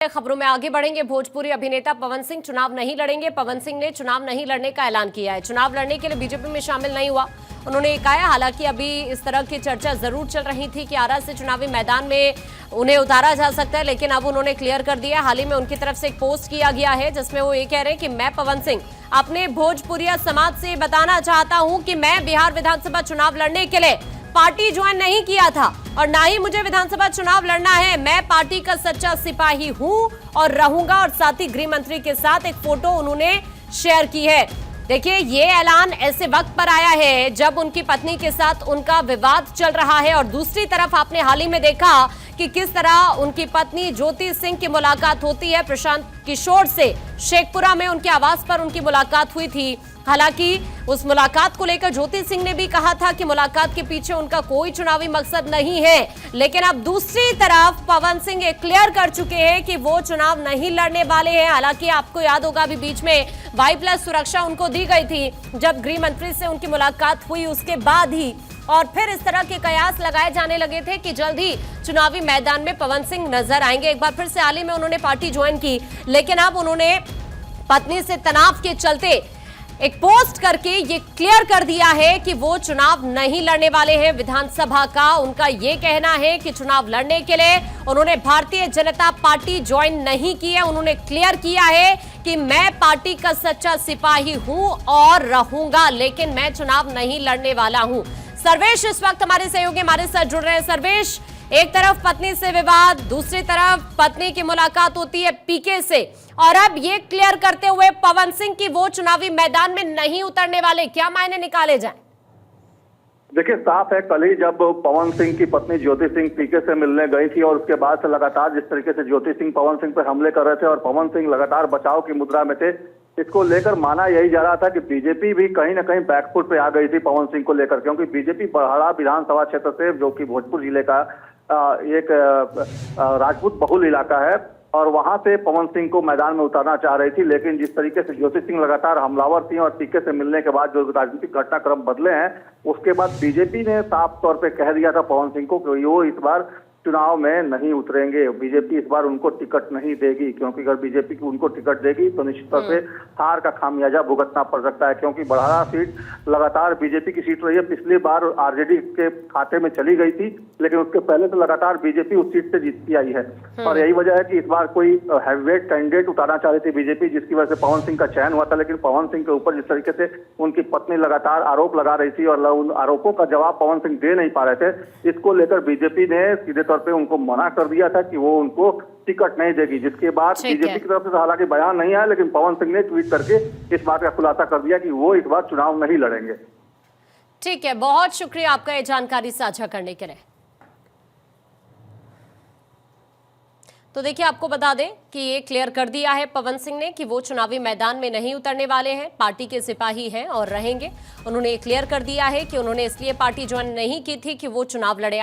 खबरों में आगे बढ़ेंगे। भोजपुरी अभिनेता पवन सिंह चुनाव नहीं लड़ेंगे। पवन सिंह ने चुनाव नहीं लड़ने का ऐलान किया है। चुनाव लड़ने के लिए बीजेपी में शामिल नहीं हुआ, उन्होंने कहा है। हालांकि अभी इस तरह की चर्चा जरूर चल रही थी कि आरा से चुनावी मैदान में उन्हें उतारा जा सकता है, लेकिन अब उन्होंने क्लियर कर दिया। हाल ही में उनकी तरफ से एक पोस्ट किया गया है जिसमें वो ये कह रहे हैं कि मैं पवन सिंह अपने भोजपुरिया समाज से बताना चाहता हूं कि मैं बिहार विधानसभा चुनाव लड़ने के लिए पार्टी ज्वाइन नहीं किया था और ना ही मुझे विधानसभा चुनाव लड़ना है। मैं पार्टी का सच्चा सिपाही हूं और रहूंगा। और साथ ही गृह मंत्री के साथ एक फोटो उन्होंने शेयर की है। देखिए, ये ऐलान ऐसे वक्त पर आया है जब उनकी पत्नी के साथ उनका विवाद चल रहा है और दूसरी तरफ आपने हाल ही में देखा कि किस तरह उनकी पत्नी ज्योति सिंह की मुलाकात होती है प्रशांत किशोर से। शेखपुरा में उनके आवास पर उनकी मुलाकात हुई थी। हालांकि उस मुलाकात को लेकर ज्योति सिंह ने भी कहा था कि मुलाकात के पीछे उनका कोई चुनावी मकसद नहीं है, लेकिन अब दूसरी तरफ पवन सिंह ये क्लियर कर चुके हैं कि वो चुनाव नहीं लड़ने वाले हैं। हालांकि आपको याद होगा अभी बीच में Y+ सुरक्षा उनको दी गई थी जब गृह मंत्री से उनकी मुलाकात हुई, उसके बाद ही और फिर इस तरह के कयास लगाए जाने लगे थे कि जल्द ही चुनावी मैदान में पवन सिंह नजर आएंगे। एक बार फिर से हाल ही में उन्होंने पार्टी ज्वाइन की, लेकिन अब उन्होंने पत्नी से तनाव के चलते एक पोस्ट करके ये क्लियर कर दिया है कि वो चुनाव नहीं लड़ने वाले हैं विधानसभा का। उनका ये कहना है कि चुनाव लड़ने के लिए उन्होंने भारतीय जनता पार्टी ज्वाइन नहीं की है। उन्होंने क्लियर किया है कि मैं पार्टी का सच्चा सिपाही हूं और रहूंगा, लेकिन मैं चुनाव नहीं लड़ने वाला हूं। सर्वेश इस वक्त हमारे सहयोगी हमारे साथ जुड़ रहे हैं। सर्वेश, एक तरफ पत्नी से विवाद, दूसरी तरफ पत्नी की मुलाकात होती है पीके से, और अब ये क्लियर करते हुए पवन सिंह की वो चुनावी मैदान में नहीं उतरने वाले, क्या मायने निकाले जाएं? देखिए, साफ है, कल ही जब पवन सिंह की पत्नी ज्योति सिंह पीके से मिलने गई थी और उसके बाद से लगातार जिस तरीके से ज्योति सिंह पवन सिंह पर हमले कर रहे थे और पवन सिंह लगातार बचाव की मुद्रा में थे, इसको लेकर माना यही जा रहा था कि बीजेपी भी कहीं ना कहीं बैकफुट पे आ गई थी पवन सिंह को लेकर, क्योंकि बीजेपी बड़हरा विधानसभा क्षेत्र से, जो कि भोजपुर जिले का एक राजपूत बहुल इलाका है, और वहां से पवन सिंह को मैदान में उतारना चाह रही थी। लेकिन जिस तरीके से ज्योति सिंह लगातार हमलावर थी और पीके से मिलने के बाद जो राजनीतिक घटनाक्रम बदले हैं, उसके बाद बीजेपी ने साफ तौर पे कह दिया था पवन सिंह को कि वो इस बार चुनाव में नहीं उतरेंगे। बीजेपी इस बार उनको टिकट नहीं देगी, क्योंकि अगर बीजेपी उनको टिकट देगी तो निश्चित तौर से हार का खामियाजा भुगतना पड़ सकता है, क्योंकि बड़हरा सीट लगातार बीजेपी की सीट रही है। पिछली बार आरजेडी के खाते में चली गई थी, लेकिन उसके पहले तो लगातार बीजेपी उस सीट से जीतती आई है। और यही वजह है कि इस बार कोई हैवीवेट कैंडिडेट उतारना चाह रही थी बीजेपी, जिसकी वजह से पवन सिंह का चयन हुआ था। लेकिन पवन सिंह के ऊपर जिस तरीके से उनकी पत्नी लगातार आरोप लगा रही थी और उन आरोपों का जवाब पवन सिंह दे नहीं पा रहे थे, इसको लेकर बीजेपी ने सीधे तौर पे उनको मना कर दिया था कि वो उनको टिकट नहीं देगी। जिसके बाद बीजेपी की तरफ से हालांकि बयान नहीं आया, लेकिन पवन सिंह ने ट्वीट करके इस बात का खुलासा कर दिया कि वो इस बार चुनाव नहीं लड़ेंगे। ठीक है, बहुत शुक्रिया आपका ये जानकारी साझा करने के लिए। तो देखिए, आपको बता दें कि ये क्लियर कर दिया है पवन सिंह ने कि वो चुनावी मैदान में नहीं उतरने वाले हैं, पार्टी के सिपाही हैं और रहेंगे। उन्होंने ये क्लियर कर दिया है कि उन्होंने इसलिए पार्टी ज्वाइन नहीं की थी कि वो चुनाव लड़े।